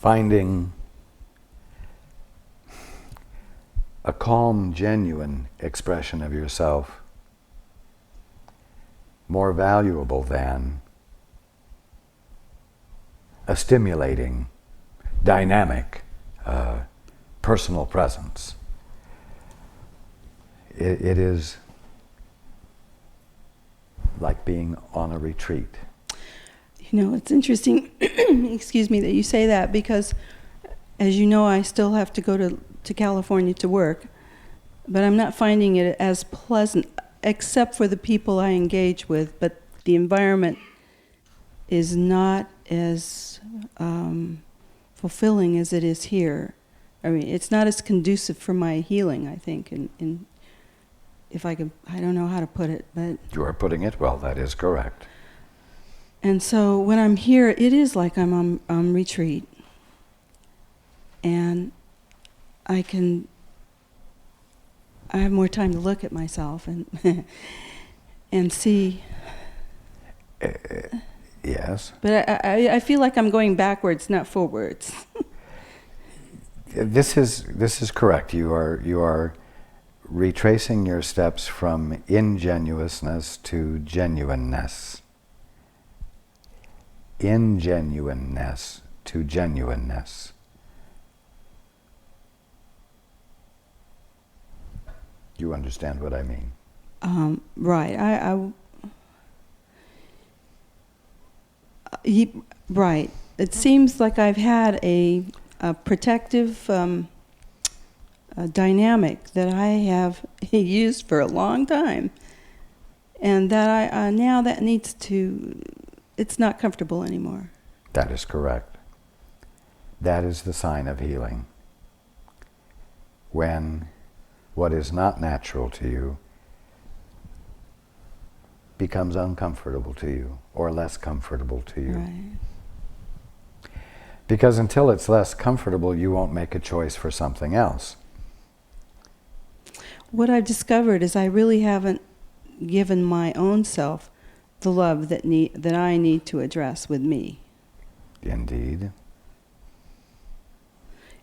finding a calm, genuine expression of yourself more valuable than a stimulating, dynamic, personal presence. It is like being on a retreat. You know, it's interesting, excuse me, that you say that, because as you know, I still have to go to California to work, but I'm not finding it as pleasant, except for the people I engage with, but the environment is not as fulfilling as it is here. I mean, it's not as conducive for my healing, I think, and if I could, I don't know how to put it, but... You are putting it well, that is correct. And so when I'm here, it is like I'm on retreat. And I have more time to look at myself and and see. Yes. But I feel like I'm going backwards, not forwards. This is correct. You are retracing your steps from ingenuousness to genuineness. Ingenuineness to genuineness. You understand what I mean? Right. Right. It seems like I've had a protective dynamic that I have used for a long time, and that I now that needs to. It's not comfortable anymore. That is correct. That is the sign of healing. When what is not natural to you becomes uncomfortable to you, or less comfortable to you. Right. Because until it's less comfortable, you won't make a choice for something else. What I've discovered is I really haven't given my own self the love that I need to address with me. Indeed.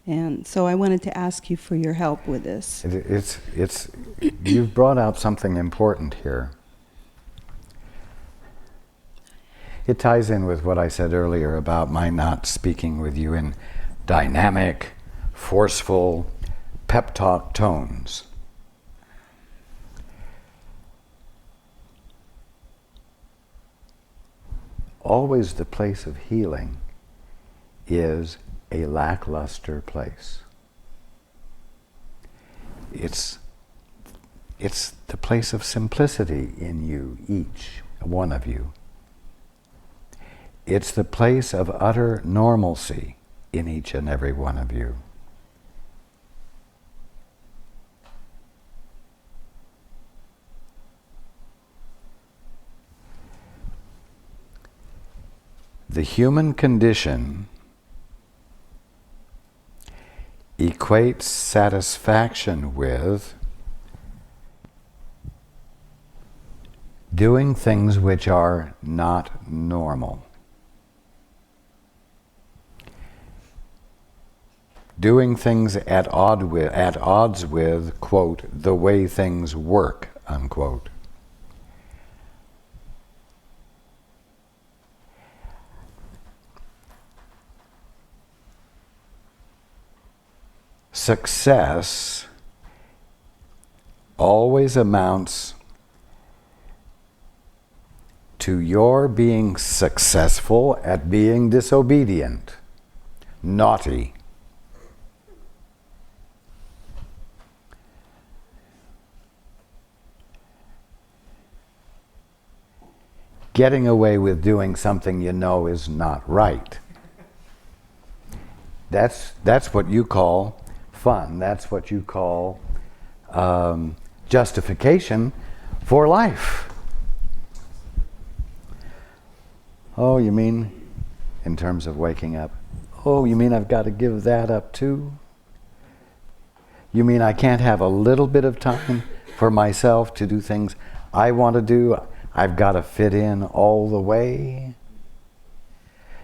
And so I wanted to ask you for your help with this. You've brought out something important here. It ties in with what I said earlier about my not speaking with you in dynamic, forceful, pep talk tones. Always the place of healing is a lackluster place. It's the place of simplicity in you, each one of you. It's the place of utter normalcy in each and every one of you. The human condition equates satisfaction with doing things which are not normal. Doing things at odds with, quote, the way things work, unquote. Success always amounts to your being successful at being disobedient, naughty. Getting away with doing something you know is not right. That's what you call fun. That's what you call justification for life. Oh, you mean in terms of waking up? Oh, you mean I've got to give that up too? You mean I can't have a little bit of time for myself to do things I want to do? I've got to fit in all the way?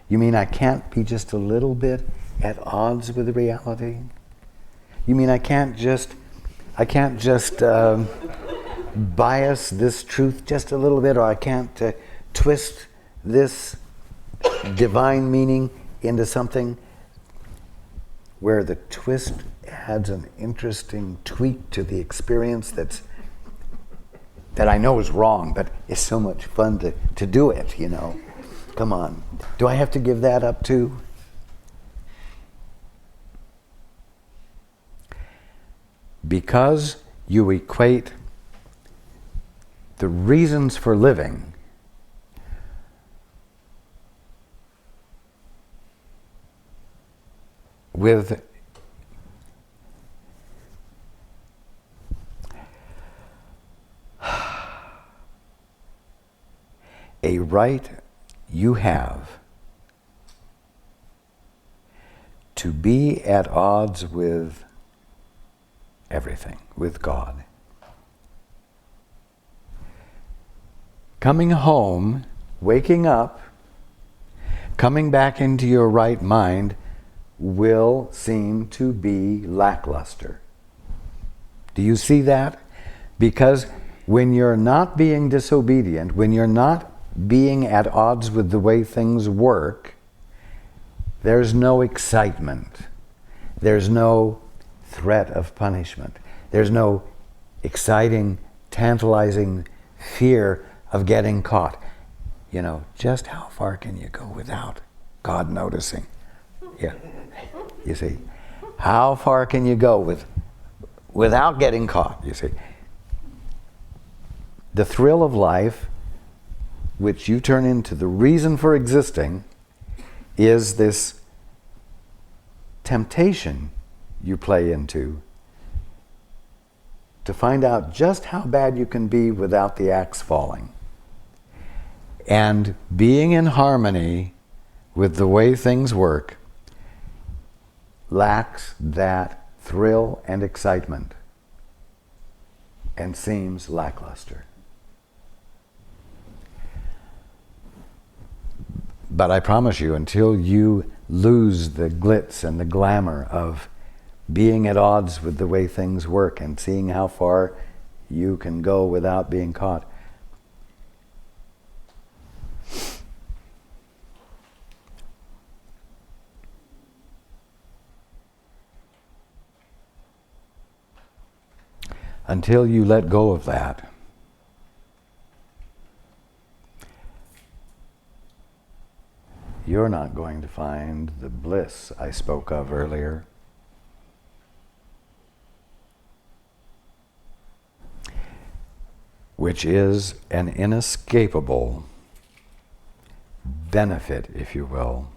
You mean I can't be just a little bit at odds with reality? You mean I can't just bias this truth just a little bit, or I can't twist this divine meaning into something where the twist adds an interesting tweak to the experience that I know is wrong, but it's so much fun to do it, you know. Come on. Do I have to give that up too? Because you equate the reasons for living with a right you have to be at odds with everything, with God. Coming home, waking up, coming back into your right mind will seem to be lackluster. Do you see that? Because when you're not being disobedient, when you're not being at odds with the way things work, there's no excitement. There's no threat of punishment. There's no exciting, tantalizing fear of getting caught. You know, just how far can you go without God noticing? Yeah. You see, how far can you go without getting caught? You see, the thrill of life, which you turn into the reason for existing, is this temptation you play into to find out just how bad you can be without the axe falling. And being in harmony with the way things work lacks that thrill and excitement and seems lackluster. But I promise you, until you lose the glitz and the glamour of being at odds with the way things work and seeing how far you can go without being caught, until you let go of that, you're not going to find the bliss I spoke of earlier. Which is an inescapable benefit, if you will,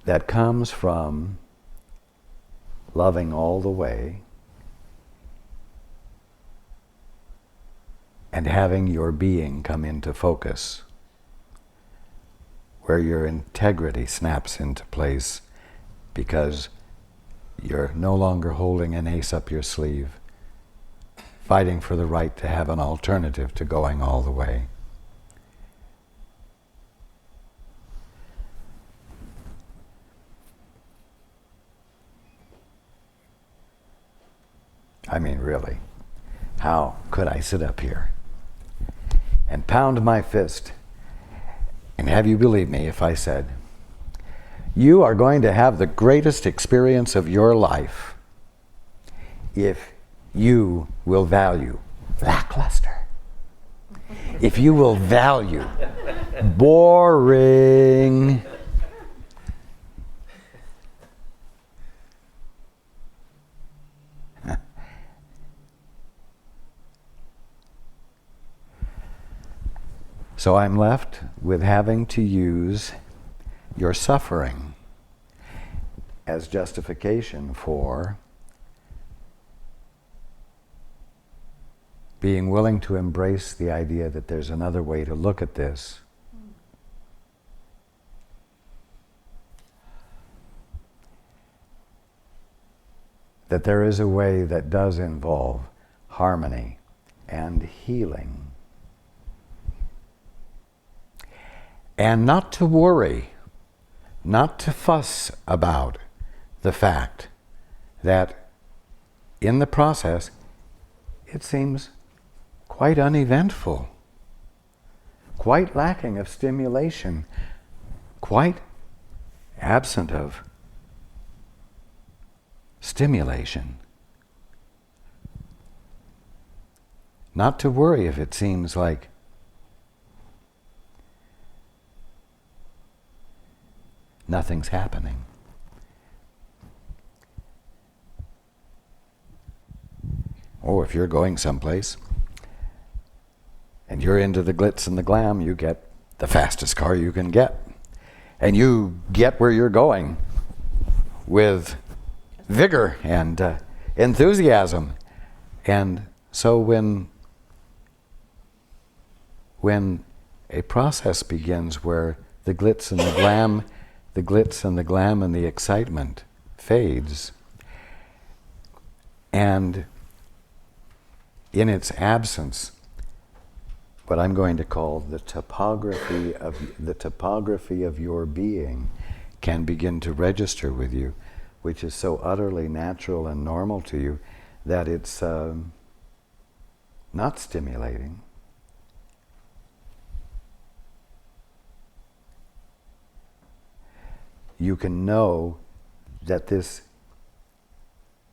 that comes from loving all the way and having your being come into focus, where your integrity snaps into place because you're no longer holding an ace up your sleeve, fighting for the right to have an alternative to going all the way. I mean, really, how could I sit up here and pound my fist and have you believe me if I said, you are going to have the greatest experience of your life if you will value lackluster. If you will value boring. So I'm left with having to use your suffering as justification for being willing to embrace the idea that there's another way to look at this. That there is a way that does involve harmony and healing. And not to worry not to fuss about the fact that in the process it seems quite uneventful, quite lacking of stimulation, quite absent of stimulation. Not to worry if it seems like nothing's happening. Or if you're going someplace and you're into the glitz and the glam, you get the fastest car you can get. And you get where you're going with vigor and enthusiasm. And so when a process begins where the glitz and the glam and the excitement fades, and in its absence, what I'm going to call the topography of your being can begin to register with you, which is so utterly natural and normal to you that it's not stimulating. You can know that this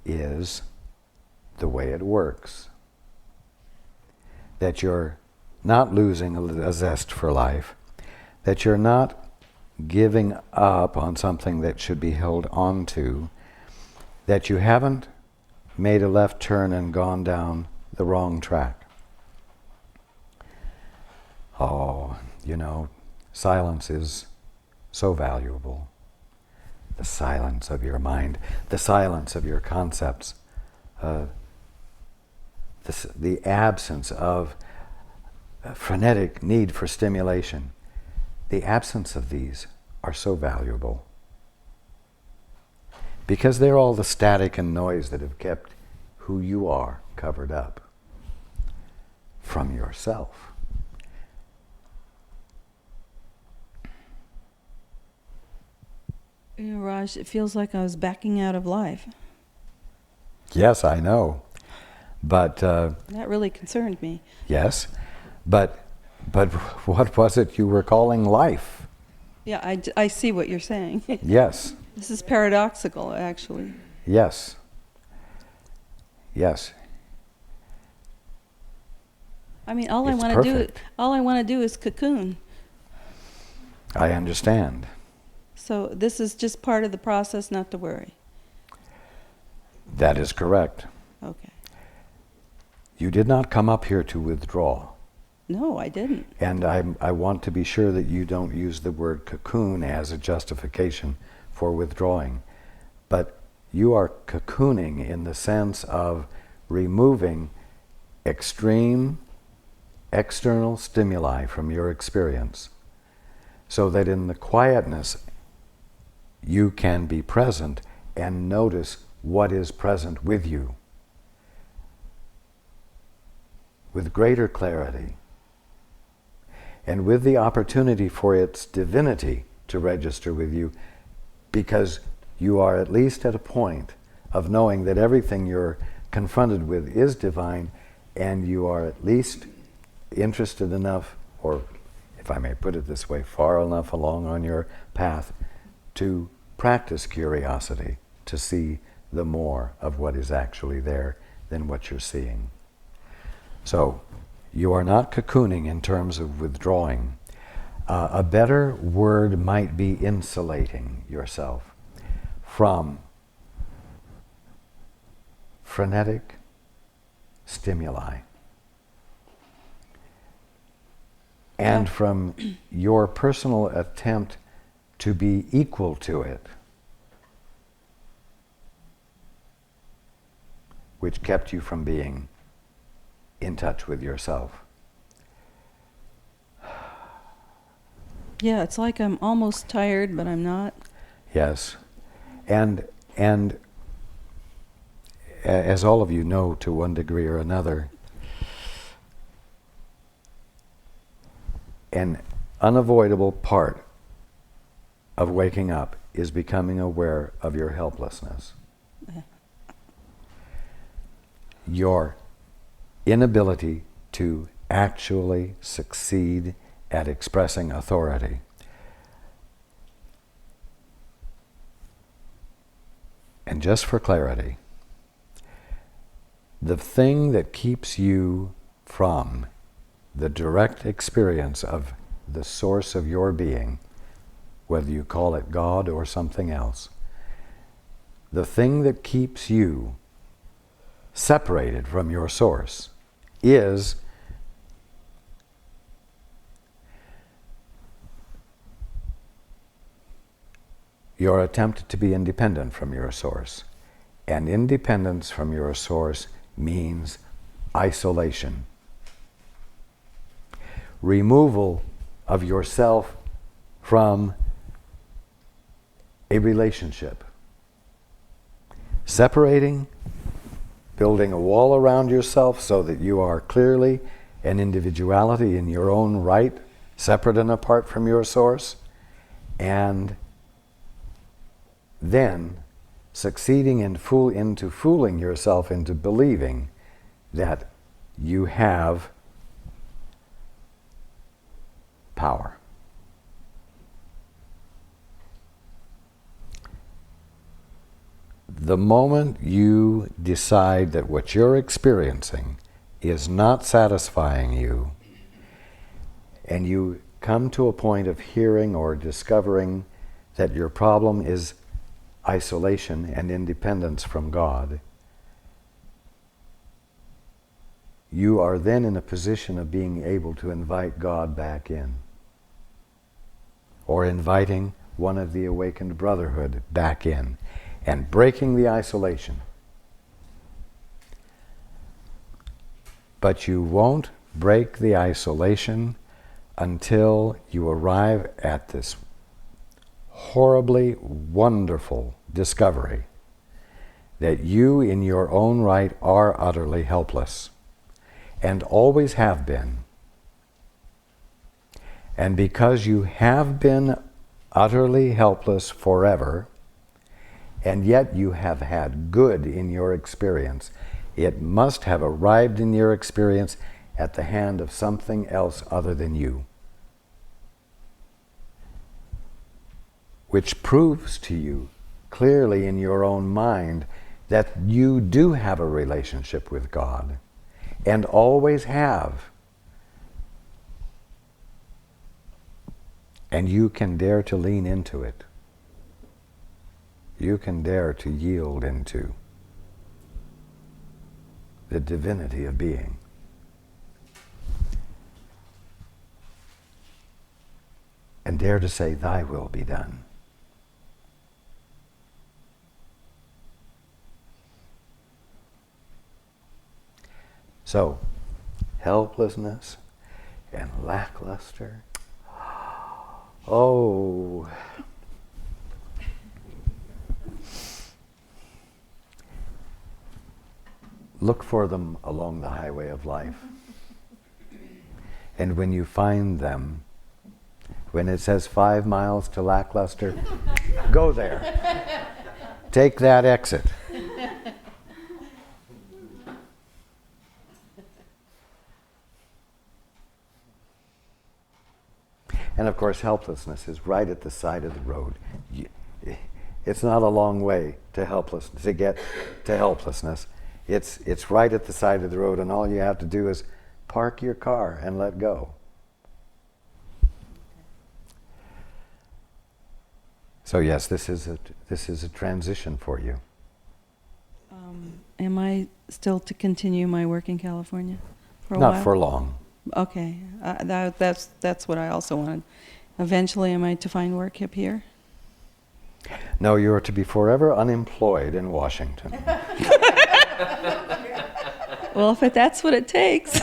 is the way it works. That you're not losing a zest for life. That you're not giving up on something that should be held on to. That you haven't made a left turn and gone down the wrong track. Oh, silence is so valuable. The silence of your mind, the silence of your concepts, the absence of a frenetic need for stimulation. The absence of these are so valuable because they're all the static and noise that have kept who you are covered up from yourself. Raj, it feels like I was backing out of life. Yes, I know. But that really concerned me. Yes, but what was it you were calling life? Yeah, I see what you're saying. Yes. This is paradoxical, actually. Yes. Yes. I mean, all I want to do is cocoon. I understand. So this is just part of the process, not to worry. That is correct. Okay. You did not come up here to withdraw. No, I didn't. And I want to be sure that you don't use the word cocoon as a justification for withdrawing. But you are cocooning in the sense of removing extreme external stimuli from your experience so that in the quietness you can be present and notice what is present with you with greater clarity and with the opportunity for its divinity to register with you, because you are at least at a point of knowing that everything you're confronted with is divine, and you are at least interested enough, or if I may put it this way, far enough along on your path to practice curiosity, to see the more of what is actually there than what you're seeing. So, you are not cocooning in terms of withdrawing. A better word might be insulating yourself from frenetic stimuli and from your personal attempt to be equal to it, which kept you from being in touch with yourself. Yeah, it's like I'm almost tired, but I'm not. Yes. And as all of you know to one degree or another, an unavoidable part of waking up is becoming aware of your helplessness. Your inability to actually succeed at expressing authority. And just for clarity, the thing that keeps you from the direct experience of the source of your being, whether you call it God or something else, the thing that keeps you separated from your source is your attempt to be independent from your source. And independence from your source means isolation. Removal of yourself from a relationship. Separating, building a wall around yourself so that you are clearly an individuality in your own right, separate and apart from your source, and then succeeding into fooling yourself into believing that you have power. The moment you decide that what you're experiencing is not satisfying you, and you come to a point of hearing or discovering that your problem is isolation and independence from God, you are then in a position of being able to invite God back in, or inviting one of the awakened brotherhood back in, and breaking the isolation. But you won't break the isolation until you arrive at this horribly wonderful discovery that you in your own right are utterly helpless and always have been. And because you have been utterly helpless forever, and yet you have had good in your experience, it must have arrived in your experience at the hand of something else other than you, which proves to you clearly in your own mind that you do have a relationship with God, and always have. And you can dare to lean into it. You can dare to yield into the divinity of being. And dare to say, "Thy will be done." So, helplessness and lackluster. Oh. Look for them along the highway of life. And when you find them, when it says 5 miles to lackluster, go there. Take that exit. And of course, helplessness is right at the side of the road. It's not a long way to get to helplessness. It's right at the side of the road, and all you have to do is park your car and let go. So yes, this is a transition for you. Am I still to continue my work in California for a while? Not for long. Okay, that's what I also wanted. Eventually, am I to find work up here? No, you are to be forever unemployed in Washington. Well, if that's what it takes.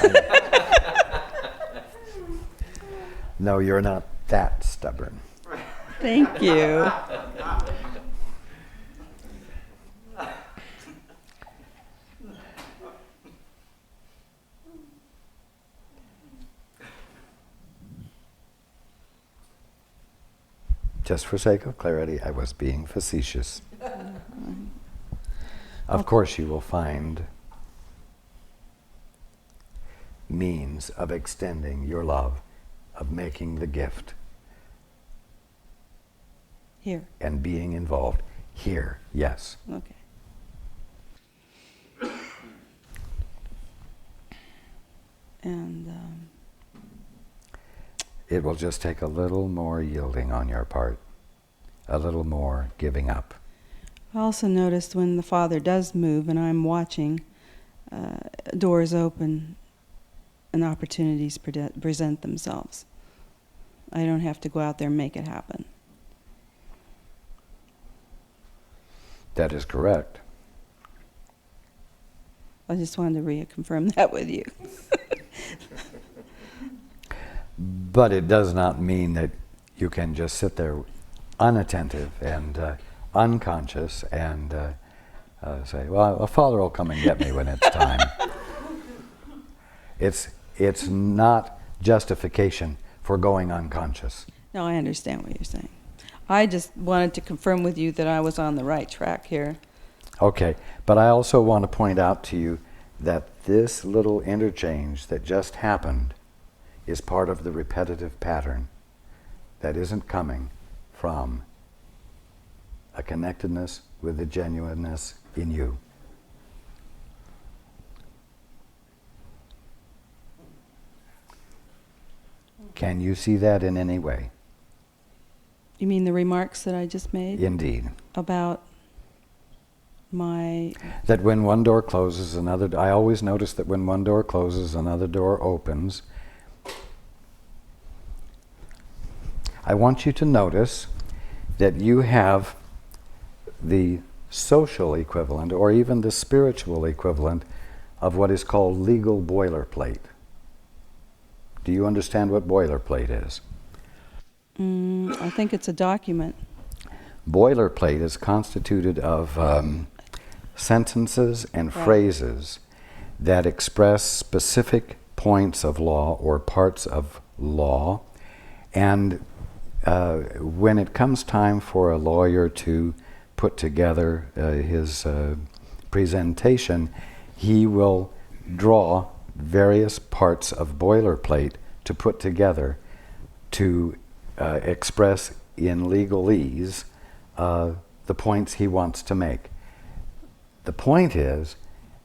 No, you're not that stubborn. Thank you. Just for sake of clarity, I was being facetious. Of course, you will find means of extending your love, of making the gift, Here. and being involved here, yes. Okay. And It will just take a little more yielding on your part, a little more giving up. I also noticed when the Father does move and I'm watching, doors open and opportunities present themselves. I don't have to go out there and make it happen. That is correct. I just wanted to reconfirm that with you. But it does not mean that you can just sit there unattentive and unconscious and say, well, a Father will come and get me when it's time. It's not justification for going unconscious. No, I understand what you're saying. I just wanted to confirm with you that I was on the right track here. Okay, but I also want to point out to you that this little interchange that just happened is part of the repetitive pattern that isn't coming from a connectedness with the genuineness in you. Can you see that in any way? You mean the remarks that I just made? Indeed. About my... That when one door closes, I always notice that when one door closes, another door opens. I want you to notice that you have the social equivalent, or even the spiritual equivalent, of what is called legal boilerplate. Do you understand what boilerplate is? I think it's a document. Boilerplate is constituted of sentences and phrases that express specific points of law or parts of law. And when it comes time for a lawyer to put together his presentation, he will draw various parts of boilerplate to put together to express in legalese the points he wants to make. The point is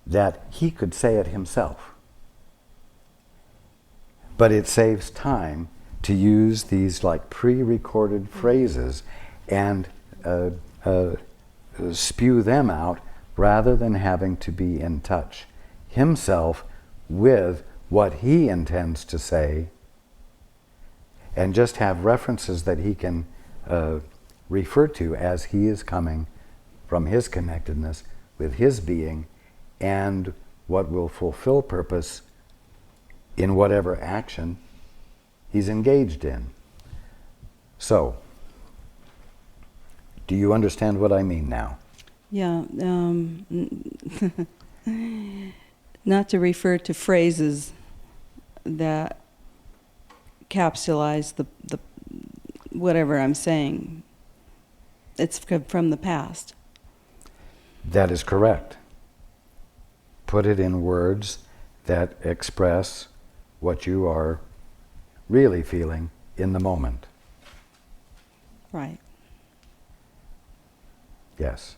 that he could say it himself, but it saves time to use these like pre-recorded phrases and spew them out rather than having to be in touch himself with what he intends to say, and just have references that he can refer to as he is coming from his connectedness with his being and what will fulfill purpose in whatever action he's engaged in. So, do you understand what I mean now? Yeah. Not to refer to phrases that capsulize the whatever I'm saying. It's from the past. That is correct. Put it in words that express what you are really feeling in the moment. Right. Yes.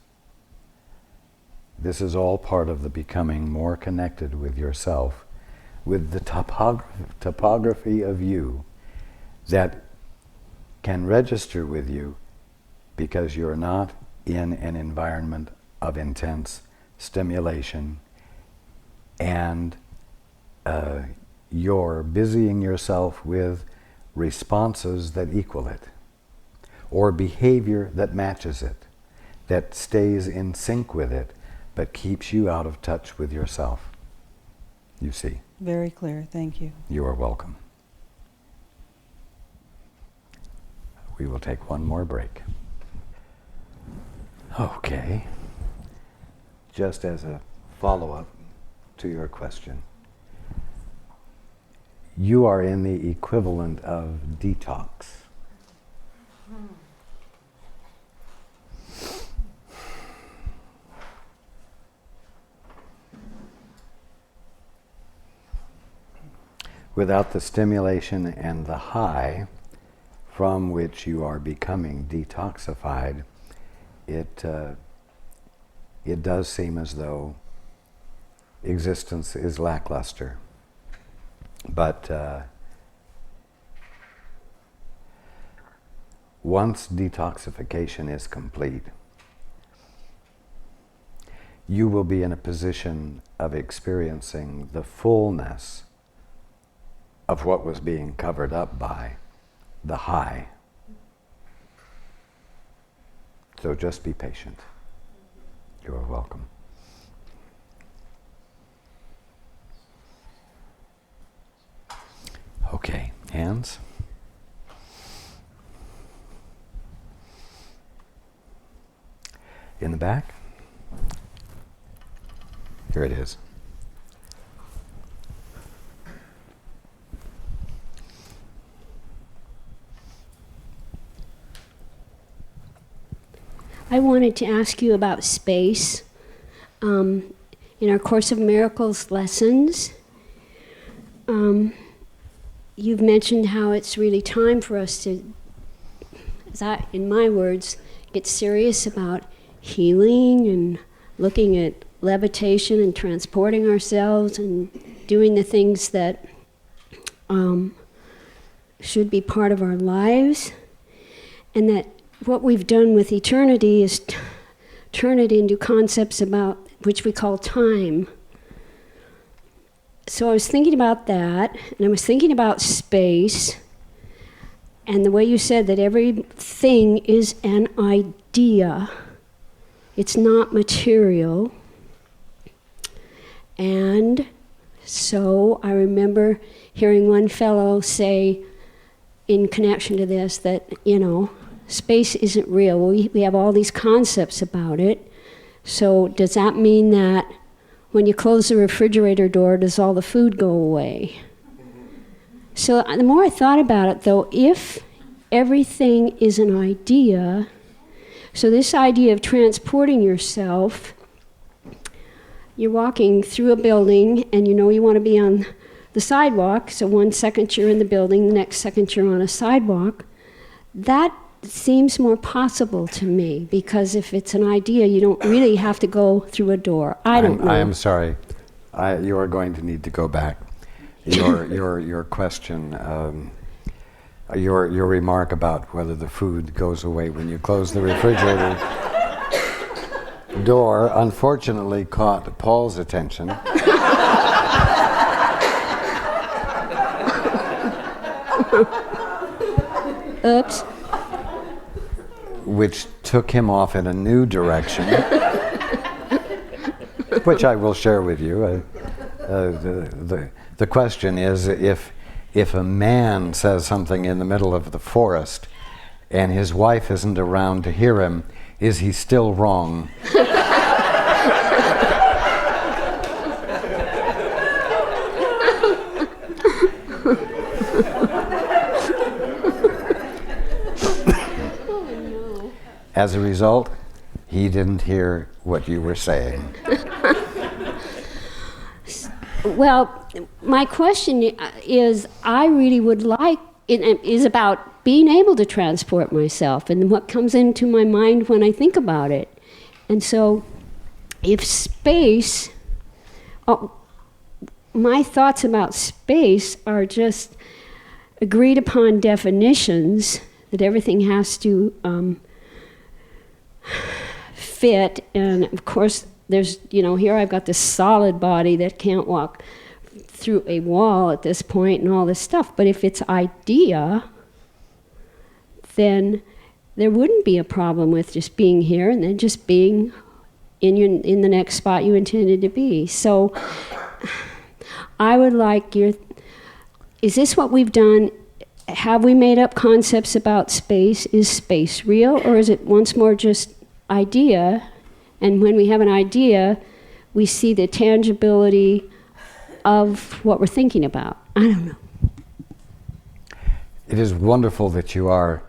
This is all part of the becoming more connected with yourself, with the topography of you that can register with you because you're not in an environment of intense stimulation and you're busying yourself with responses that equal it or behavior that matches it, that stays in sync with it, but keeps you out of touch with yourself. You see. Very clear. Thank you. You are welcome. We will take one more break. Okay. Just as a follow-up to your question, you are in the equivalent of detox. without the stimulation and the high from which you are becoming detoxified, it does seem as though existence is lackluster. But once detoxification is complete, you will be in a position of experiencing the fullness of what was being covered up by the high. So just be patient. You are welcome. Okay, hands. In the back. Here it is. I wanted to ask you about space. In our Course of Miracles lessons, you've mentioned how it's really time for us to, in my words, get serious about healing and looking at levitation and transporting ourselves and doing the things that should be part of our lives, and that what we've done with eternity is turn it into concepts about which we call time. So I was thinking about that, and I was thinking about space, and the way you said that everything is an idea. It's not material. And so I remember hearing one fellow say, in connection to this, that, space isn't real. We have all these concepts about it. So does that mean that when you close the refrigerator door, does all the food go away? So the more I thought about it, though, if everything is an idea, so this idea of transporting yourself, you're walking through a building and you want to be on the sidewalk, so 1 second you're in the building, the next second you're on a sidewalk. That seems more possible to me, because if it's an idea, you don't really have to go through a door. I don't know. I am sorry. You are going to need to go back. Your question, your remark about whether the food goes away when you close the refrigerator door, unfortunately caught Paul's attention. Oops. Which took him off in a new direction, which I will share with you. The question is, if a man says something in the middle of the forest and his wife isn't around to hear him, is he still wrong? As a result, he didn't hear what you were saying. Well, my question is, I really would like, is about being able to transport myself and what comes into my mind when I think about it. And so, if space, my thoughts about space are just agreed upon definitions that everything has to fit, and of course there's, here I've got this solid body that can't walk through a wall at this point and all this stuff, but if it's idea, then there wouldn't be a problem with just being here and then just being in the next spot you intended to be. So I would like is this what we've done? Have we made up concepts about space? Is space real, or is it once more just idea? And when we have an idea, we see the tangibility of what we're thinking about. I don't know. It is wonderful that you are